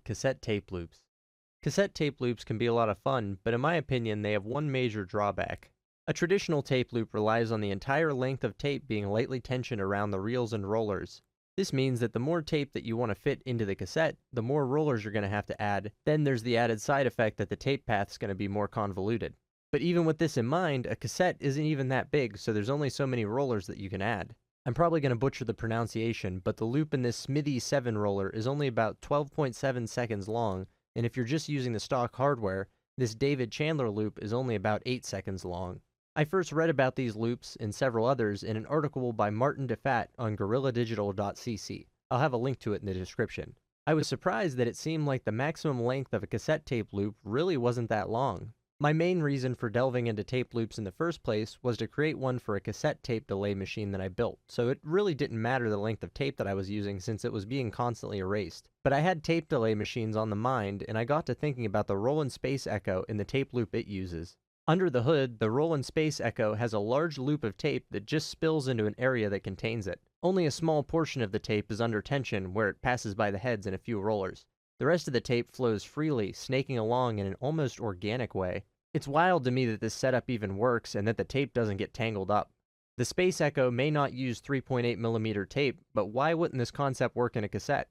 Cassette tape loops. Cassette tape loops can be a lot of fun, but in my opinion, they have one major drawback. A traditional tape loop relies on the entire length of tape being lightly tensioned around the reels and rollers. This means that the more tape that you want to fit into the cassette, the more rollers you're going to have to add. Then there's the added side effect that the tape path is going to be more convoluted. But even with this in mind, a cassette isn't even that big, so there's only so many rollers that you can add. I'm probably going to butcher the pronunciation, but the loop in this Smithy 7 roller is only about 12.7 seconds long, and if you're just using the stock hardware, this David Chandler loop is only about 8 seconds long. I first read about these loops and several others in an article by Martin DeFat on gorilladigital.cc. I'll have a link to it in the description. I was surprised that it seemed like the maximum length of a cassette tape loop really wasn't that long. My main reason for delving into tape loops in the first place was to create one for a cassette tape delay machine that I built, so it really didn't matter the length of tape that I was using since it was being constantly erased. But I had tape delay machines on the mind, and I got to thinking about the roll and space echo in the tape loop it uses. Under the hood, the roll and space echo has a large loop of tape that just spills into an area that contains it. Only a small portion of the tape is under tension where it passes by the heads and a few rollers. The rest of the tape flows freely, snaking along in an almost organic way. It's wild to me that this setup even works and that the tape doesn't get tangled up. The Space Echo may not use 3.8mm tape, but why wouldn't this concept work in a cassette?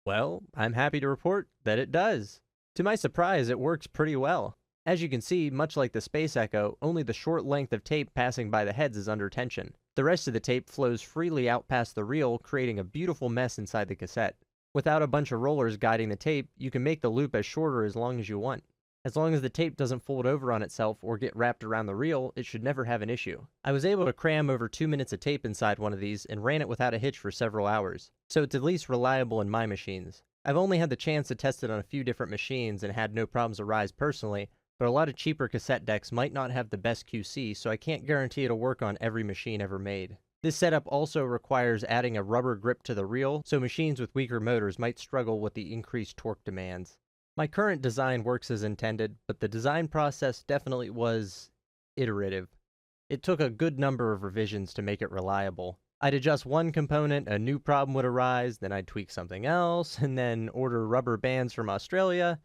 Well, I'm happy to report that it does. To my surprise, it works pretty well. As you can see, much like the Space Echo, only the short length of tape passing by the heads is under tension. The rest of the tape flows freely out past the reel, creating a beautiful mess inside the cassette. Without a bunch of rollers guiding the tape, you can make the loop as short or as long as you want. As long as the tape doesn't fold over on itself or get wrapped around the reel, it should never have an issue. I was able to cram over 2 minutes of tape inside one of these and ran it without a hitch for several hours, so it's at least reliable in my machines. I've only had the chance to test it on a few different machines and had no problems arise personally, but a lot of cheaper cassette decks might not have the best QC, so I can't guarantee it'll work on every machine ever made. This setup also requires adding a rubber grip to the reel, so machines with weaker motors might struggle with the increased torque demands. My current design works as intended, but the design process definitely was iterative. It took a good number of revisions to make it reliable. I'd adjust one component, a new problem would arise, then I'd tweak something else, and then order rubber bands from Australia.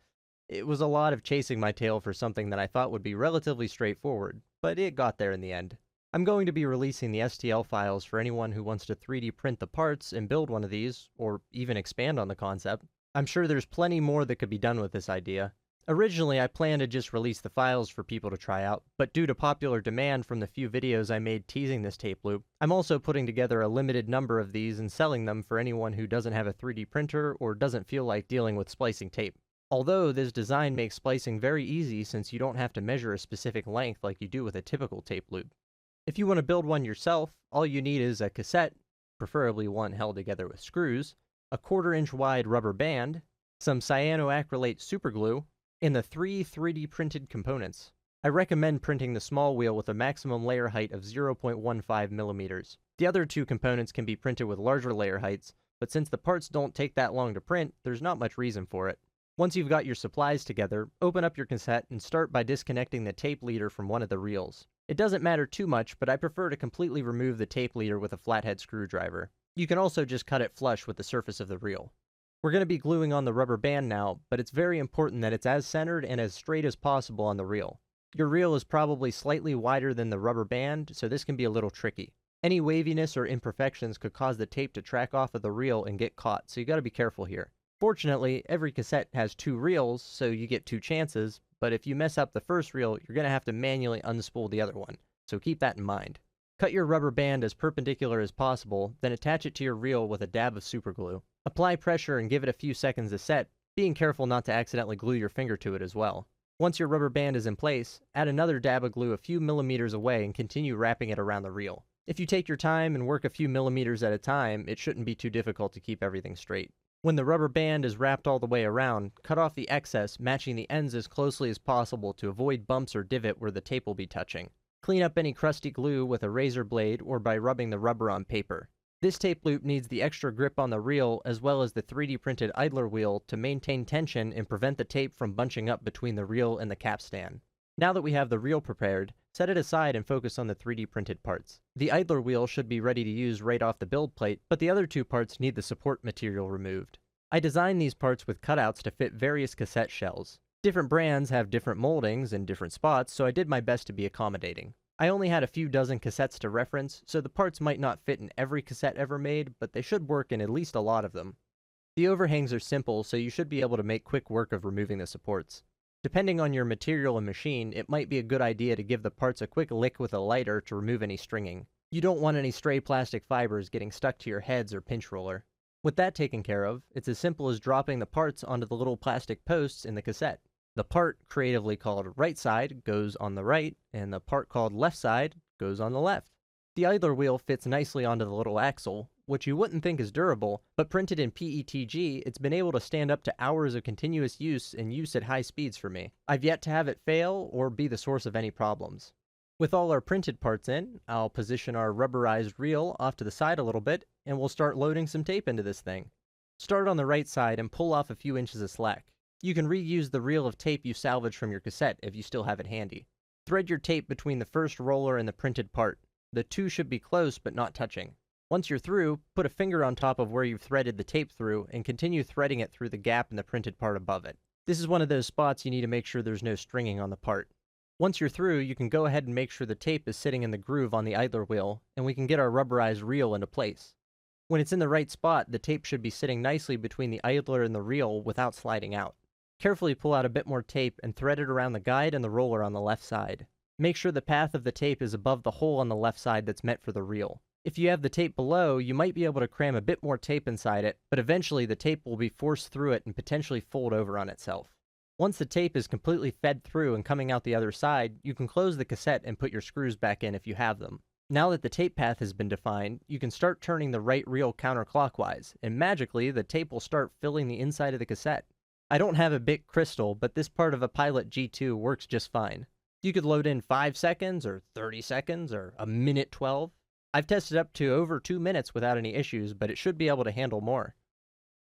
It was a lot of chasing my tail for something that I thought would be relatively straightforward, but it got there in the end. I'm going to be releasing the STL files for anyone who wants to 3D print the parts and build one of these, or even expand on the concept. I'm sure there's plenty more that could be done with this idea. Originally, I planned to just release the files for people to try out, but due to popular demand from the few videos I made teasing this tape loop, I'm also putting together a limited number of these and selling them for anyone who doesn't have a 3D printer or doesn't feel like dealing with splicing tape. Although this design makes splicing very easy since you don't have to measure a specific length like you do with a typical tape loop. If you want to build one yourself, all you need is a cassette, preferably one held together with screws, a 1/4-inch wide rubber band, some cyanoacrylate superglue, and the 3 3D printed components. I recommend printing the small wheel with a maximum layer height of 0.15mm. The other two components can be printed with larger layer heights, but since the parts don't take that long to print, there's not much reason for it. Once you've got your supplies together, open up your cassette and start by disconnecting the tape leader from one of the reels. It doesn't matter too much, but I prefer to completely remove the tape leader with a flathead screwdriver. You can also just cut it flush with the surface of the reel. We're going to be gluing on the rubber band now, but it's very important that it's as centered and as straight as possible on the reel. Your reel is probably slightly wider than the rubber band, so this can be a little tricky. Any waviness or imperfections could cause the tape to track off of the reel and get caught, so you got to be careful here. Fortunately, every cassette has 2 reels, so you get 2 chances, but if you mess up the first reel, you're going to have to manually unspool the other one, so keep that in mind. Cut your rubber band as perpendicular as possible, then attach it to your reel with a dab of superglue. Apply pressure and give it a few seconds to set, being careful not to accidentally glue your finger to it as well. Once your rubber band is in place, add another dab of glue a few millimeters away and continue wrapping it around the reel. If you take your time and work a few millimeters at a time, it shouldn't be too difficult to keep everything straight. When the rubber band is wrapped all the way around, cut off the excess, matching the ends as closely as possible to avoid bumps or divot where the tape will be touching. Clean up any crusty glue with a razor blade or by rubbing the rubber on paper. This tape loop needs the extra grip on the reel as well as the 3D printed idler wheel to maintain tension and prevent the tape from bunching up between the reel and the capstan. Now that we have the reel prepared, set it aside and focus on the 3D printed parts. The idler wheel should be ready to use right off the build plate, but the other 2 parts need the support material removed. I designed these parts with cutouts to fit various cassette shells. Different brands have different moldings and different spots, so I did my best to be accommodating. I only had a few dozen cassettes to reference, so the parts might not fit in every cassette ever made, but they should work in at least a lot of them. The overhangs are simple, so you should be able to make quick work of removing the supports. Depending on your material and machine, it might be a good idea to give the parts a quick lick with a lighter to remove any stringing. You don't want any stray plastic fibers getting stuck to your heads or pinch roller. With that taken care of, it's as simple as dropping the parts onto the little plastic posts in the cassette. The part, creatively called right side, goes on the right, and the part called left side goes on the left. The idler wheel fits nicely onto the little axle, which you wouldn't think is durable, but printed in PETG, it's been able to stand up to hours of continuous use and use at high speeds for me. I've yet to have it fail or be the source of any problems. With all our printed parts in, I'll position our rubberized reel off to the side a little bit, and we'll start loading some tape into this thing. Start on the right side and pull off a few inches of slack. You can reuse the reel of tape you salvaged from your cassette if you still have it handy. Thread your tape between the first roller and the printed part. The two should be close but not touching. Once you're through, put a finger on top of where you've threaded the tape through and continue threading it through the gap in the printed part above it. This is one of those spots you need to make sure there's no stringing on the part. Once you're through, you can go ahead and make sure the tape is sitting in the groove on the idler wheel, and we can get our rubberized reel into place. When it's in the right spot, the tape should be sitting nicely between the idler and the reel without sliding out. Carefully pull out a bit more tape and thread it around the guide and the roller on the left side. Make sure the path of the tape is above the hole on the left side that's meant for the reel. If you have the tape below, you might be able to cram a bit more tape inside it, but eventually the tape will be forced through it and potentially fold over on itself. Once the tape is completely fed through and coming out the other side, you can close the cassette and put your screws back in if you have them. Now that the tape path has been defined, you can start turning the right reel counterclockwise, and magically the tape will start filling the inside of the cassette. I don't have a Bic crystal, but this part of a Pilot G2 works just fine. You could load in 5 seconds, or 30 seconds, or a minute 12. I've tested up to over 2 minutes without any issues, but it should be able to handle more.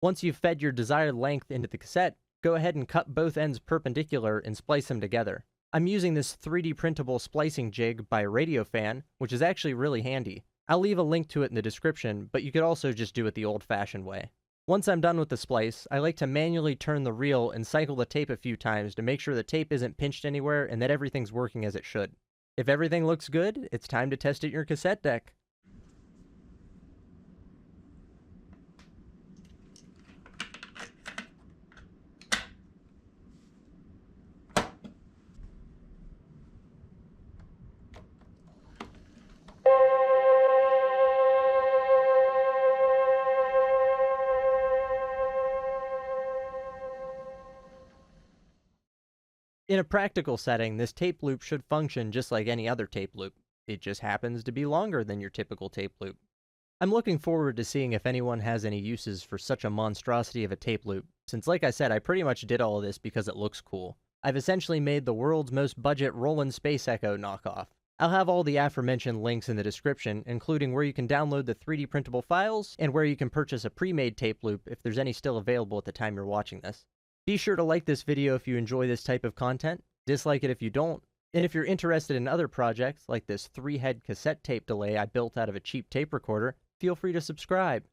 Once you've fed your desired length into the cassette, go ahead and cut both ends perpendicular and splice them together. I'm using this 3D printable splicing jig by Radiofan, which is actually really handy. I'll leave a link to it in the description, but you could also just do it the old-fashioned way. Once I'm done with the splice, I like to manually turn the reel and cycle the tape a few times to make sure the tape isn't pinched anywhere and that everything's working as it should. If everything looks good, it's time to test it in your cassette deck. In a practical setting, this tape loop should function just like any other tape loop. It just happens to be longer than your typical tape loop. I'm looking forward to seeing if anyone has any uses for such a monstrosity of a tape loop, since like I said, I pretty much did all of this because it looks cool. I've essentially made the world's most budget Roland Space Echo knockoff. I'll have all the aforementioned links in the description, including where you can download the 3D printable files, and where you can purchase a pre-made tape loop if there's any still available at the time you're watching this. Be sure to like this video if you enjoy this type of content, dislike it if you don't, and if you're interested in other projects like this 3-head cassette tape delay I built out of a cheap tape recorder, feel free to subscribe.